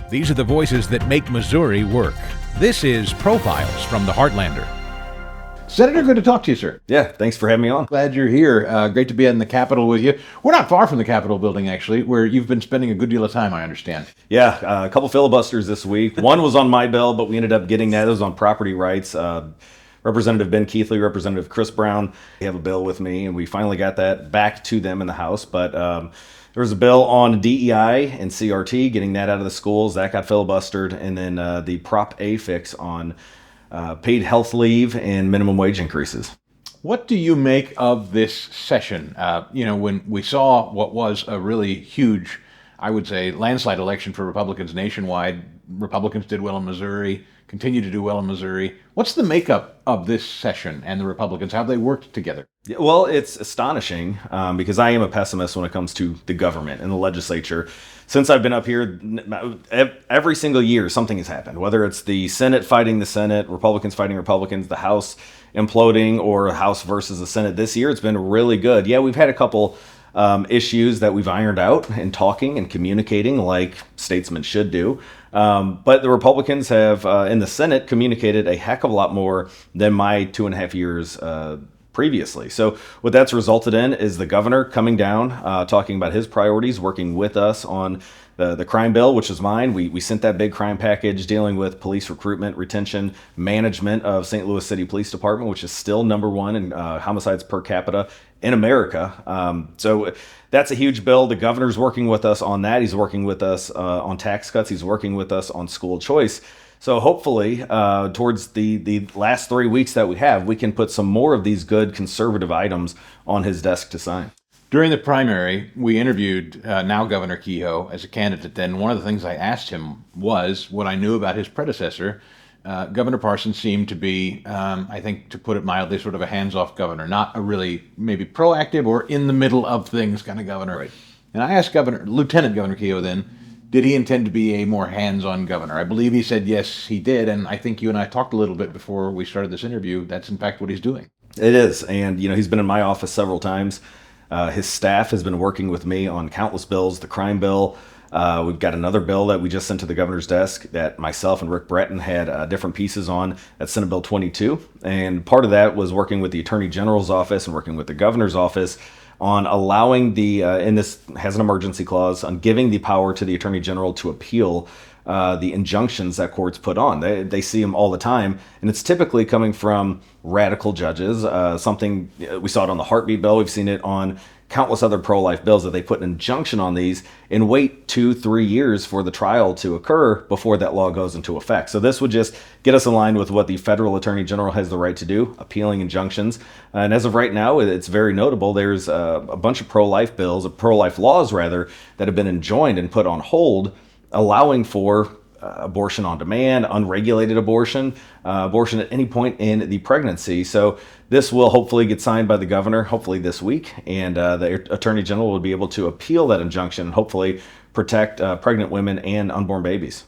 These are the voices that make Missouri work. This is Profiles from the Heartlander. Senator, good to talk to you, sir. Yeah, thanks for having me on. Glad you're here. Great to be in the Capitol with you. We're not far from the Capitol building, actually, where you've been spending a good deal of time, I understand. Yeah, a couple filibusters this week. One was on my bill, but we ended up getting that. It was on property rights. Representative Ben Keithley, Representative Chris Brown, they have a bill with me, and we finally got that back to them in the House. But there was a bill on DEI and CRT, getting that out of the schools. That got filibustered. And then the Prop A fix on paid health leave and minimum wage increases. What do you make of this session? When we saw what was a really huge, I would say, landslide election for Republicans nationwide, Republicans did well in Missouri, continue to do well in Missouri. What's the makeup of this session and the Republicans? How have they worked together? Well, it's astonishing because I am a pessimist when it comes to the government and the legislature. Since I've been up here, every single year something has happened, whether it's the Senate fighting the Senate, Republicans fighting Republicans, the House imploding, or House versus the Senate. This year, it's been really good. Yeah, we've had a couple issues that we've ironed out in talking and communicating like statesmen should do. But the Republicans have, in the Senate, communicated a heck of a lot more than my 2.5 years previously. So what that's resulted in is the governor coming down, talking about his priorities, working with us on the crime bill, which is mine. We sent that big crime package dealing with police recruitment, retention, management of St. Louis City Police Department, which is still number one in homicides per capita in America. So that's a huge bill. The governor's working with us on that. He's working with us on tax cuts. He's working with us on school choice. So hopefully, towards the last 3 weeks that we can put some more of these good conservative items on his desk to sign. During the primary, we interviewed now Governor Kehoe as a candidate. Then one of the things I asked him was what I knew about his predecessor. Governor Parson seemed to be, I think, to put it mildly, sort of a hands-off governor, not a really maybe proactive or in the middle of things kind of governor. Right. And I asked Lieutenant Governor Kehoe then, did he intend to be a more hands-on governor? I believe he said yes, he did, and I think you and I talked a little bit before we started this interview. That's in fact what he's doing. It is, and he's been in my office several times. His staff has been working with me on countless bills, the crime bill. We've got another bill that we just sent to the governor's desk that myself and Rick Breton had different pieces on. That's Senate Bill 22, and part of that was working with the Attorney General's office and working with the governor's office on allowing and this has an emergency clause, on giving the power to the Attorney General to appeal the injunctions that courts put on. They see them all the time, and it's typically coming from radical judges. Something we saw it on the heartbeat bill. We've seen it on countless other pro-life bills that they put an injunction on these and wait 2-3 years for the trial to occur before that law goes into effect. So this would just get us in line with what the federal attorney general has the right to do, appealing injunctions. And as of right now, it's very notable. There's a bunch of pro-life bills, pro-life laws rather, that have been enjoined and put on hold, allowing for abortion on demand, unregulated abortion, abortion at any point in the pregnancy. So this will hopefully get signed by the governor, hopefully this week, and the Attorney General will be able to appeal that injunction and hopefully protect pregnant women and unborn babies.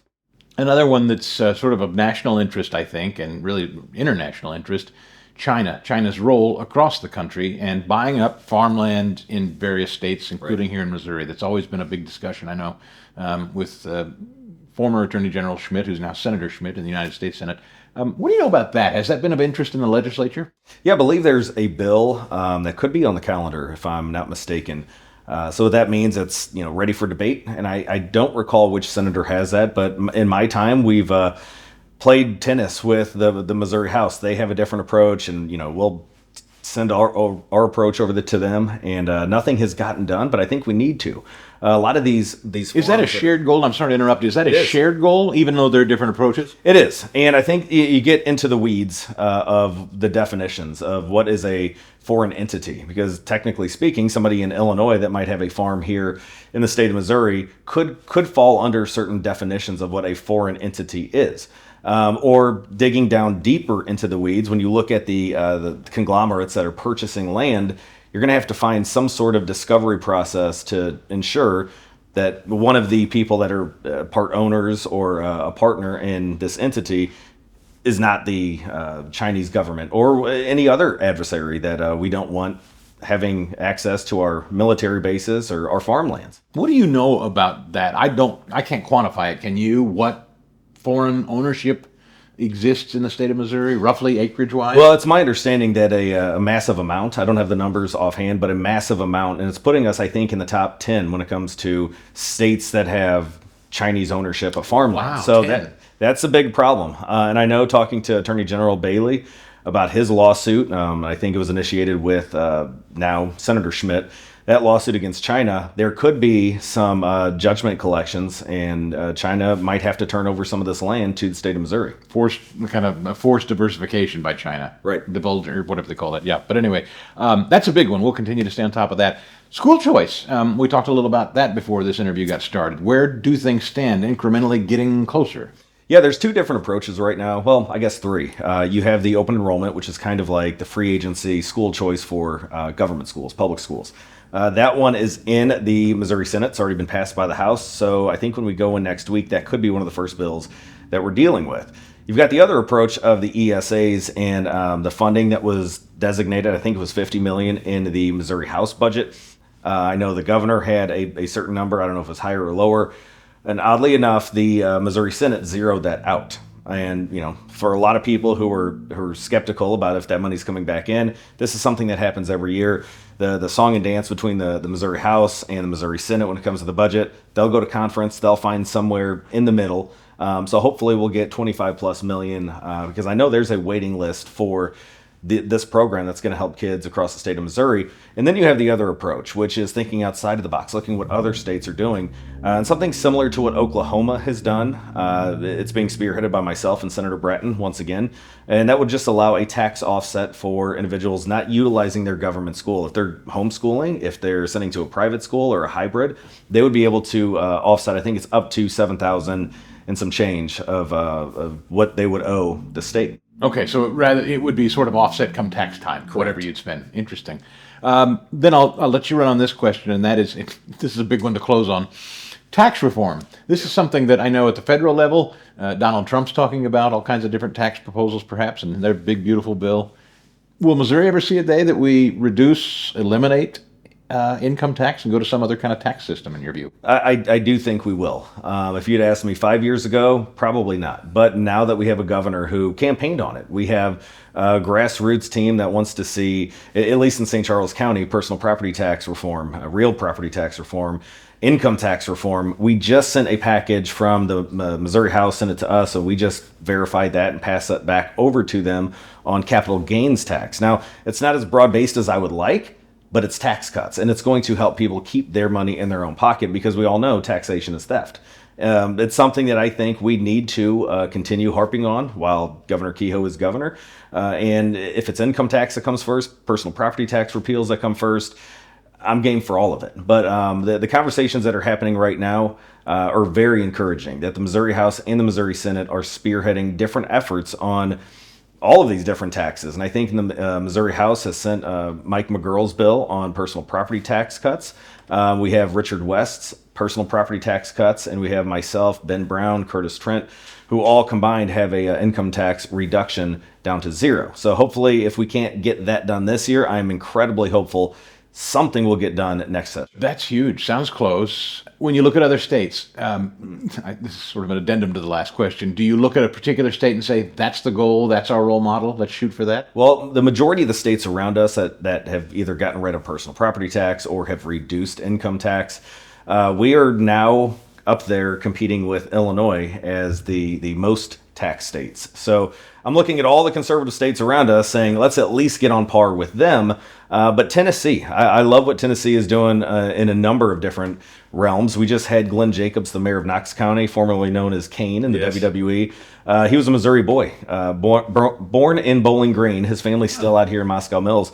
Another one that's sort of national interest, I think, and really international interest, China's role across the country and buying up farmland in various states, including here in Missouri. That's always been a big discussion, I know, with former Attorney General Schmidt, who's now Senator Schmidt in the United States Senate. What do you know about that? Has that been of interest in the legislature? Yeah, I believe there's a bill that could be on the calendar, if I'm not mistaken. So that means it's ready for debate, and I don't recall which senator has that, but in my time we've played tennis with the Missouri House. They have a different approach, and we'll send our approach over to them, and nothing has gotten done, but I think we need to. A lot of these is that a shared goal? I'm sorry to interrupt you. Is that a shared goal, even though there are different approaches? It is, and I think you get into the weeds of the definitions of what is a foreign entity, because technically speaking, somebody in Illinois that might have a farm here in the state of Missouri could fall under certain definitions of what a foreign entity is. Or digging down deeper into the weeds, when you look at the conglomerates that are purchasing land, you're going to have to find some sort of discovery process to ensure that one of the people that are part owners or a partner in this entity is not the Chinese government or any other adversary that we don't want having access to our military bases or our farmlands. What do you know about that? I can't quantify it. Can you? What foreign ownership exists in the state of Missouri, roughly acreage-wise? Well, it's my understanding that a massive amount, I don't have the numbers offhand, but a massive amount, and it's putting us, I think, in the top 10 when it comes to states that have Chinese ownership of farmland. Wow, So 10. that's a big problem. And I know, talking to Attorney General Bailey about his lawsuit, I think it was initiated with now Senator Schmidt, that lawsuit against China, there could be some judgment collections, and China might have to turn over some of this land to the state of Missouri. Forced diversification by China. Right. Divulge, or whatever they call it. Yeah. But anyway, that's a big one. We'll continue to stay on top of that. School choice. We talked a little about that before this interview got started. Where do things stand, incrementally getting closer? Yeah, there's two different approaches right now. Well, I guess three. You have the open enrollment, which is kind of like the free agency school choice for government schools, public schools. That one is in the Missouri Senate. It's already been passed by the House. So I think when we go in next week, that could be one of the first bills that we're dealing with. You've got the other approach of the ESAs and the funding that was designated. I think it was $50 million in the Missouri House budget. I know the governor had a certain number. I don't know if it was higher or lower. And oddly enough, the Missouri Senate zeroed that out. And, for a lot of people who are skeptical about if that money's coming back in, this is something that happens every year. The song and dance between the Missouri House and the Missouri Senate when it comes to the budget, they'll go to conference, they'll find somewhere in the middle. So hopefully we'll get 25 plus million, because I know there's a waiting list for this program that's going to help kids across the state of Missouri. And then you have the other approach, which is thinking outside of the box, looking what other states are doing, and something similar to what Oklahoma has done. It's being spearheaded by myself and Senator Bratton once again, and that would just allow a tax offset for individuals not utilizing their government school. If they're homeschooling, if they're sending to a private school or a hybrid, they would be able to offset, I think it's up to $7,000 and some change of what they would owe the state. Okay, so it would be sort of offset come tax time, whatever you'd spend. Interesting. Then I'll let you run on this question, and that is, this is a big one to close on. Tax reform. This is something that I know at the federal level, Donald Trump's talking about all kinds of different tax proposals, perhaps, and their big, beautiful bill. Will Missouri ever see a day that we eliminate income tax and go to some other kind of tax system, in your view? I do think we will. If you'd asked me 5 years ago, probably not. But now that we have a governor who campaigned on it, we have a grassroots team that wants to see, at least in St. Charles County, personal property tax reform, real property tax reform, income tax reform. We just sent a package from the Missouri House, sent it to us, so we just verified that and passed that back over to them on capital gains tax. Now, it's not as broad-based as I would like, but it's tax cuts, and it's going to help people keep their money in their own pocket, because we all know taxation is theft. It's something that I think we need to continue harping on while Governor Kehoe is governor. And if it's income tax that comes first, personal property tax repeals that come first, I'm game for all of it. But the conversations that are happening right now are very encouraging, that the Missouri House and the Missouri Senate are spearheading different efforts on all of these different taxes. And I think the Missouri House has sent Mike McGurl's bill on personal property tax cuts. We have Richard West's personal property tax cuts, and we have myself, Ben Brown, Curtis Trent, who all combined have a income tax reduction down to zero. So hopefully, if we can't get that done this year, I'm incredibly hopeful something will get done next session. That's huge. Sounds close. When you look at other states, this is sort of an addendum to the last question. Do you look at a particular state and say, that's the goal, that's our role model, let's shoot for that? Well, the majority of the states around us that have either gotten rid of personal property tax or have reduced income tax, we are now up there competing with Illinois as the most tax states. So I'm looking at all the conservative states around us saying, let's at least get on par with them. But Tennessee, I love what Tennessee is doing in a number of different realms. We just had Glenn Jacobs, the mayor of Knox County, formerly known as Kane in the WWE. He was a Missouri boy, born in Bowling Green. His family's still out here in Moscow Mills.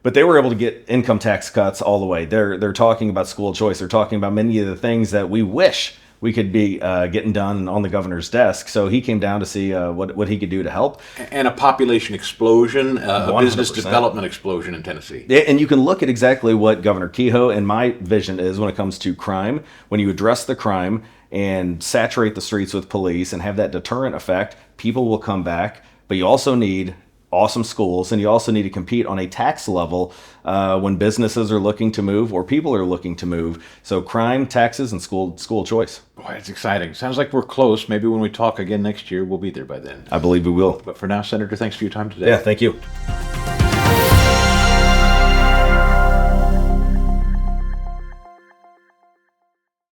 But they were able to get income tax cuts all the way. They're talking about school choice. They're talking about many of the things that we wish we could be getting done on the governor's desk. So he came down to see what he could do to help. And a population explosion, a 100%. business development explosion in Tennessee. And you can look at exactly what Governor Kehoe and my vision is when it comes to crime. When you address the crime and saturate the streets with police and have that deterrent effect, people will come back. But you also need awesome schools, and you also need to compete on a tax level when businesses are looking to move or people are looking to move. So crime, taxes, and school choice. Boy, it's exciting. Sounds like we're close. Maybe when we talk again next year, we'll be there by then. I believe we will. But for now, Senator, thanks for your time today. Yeah, thank you.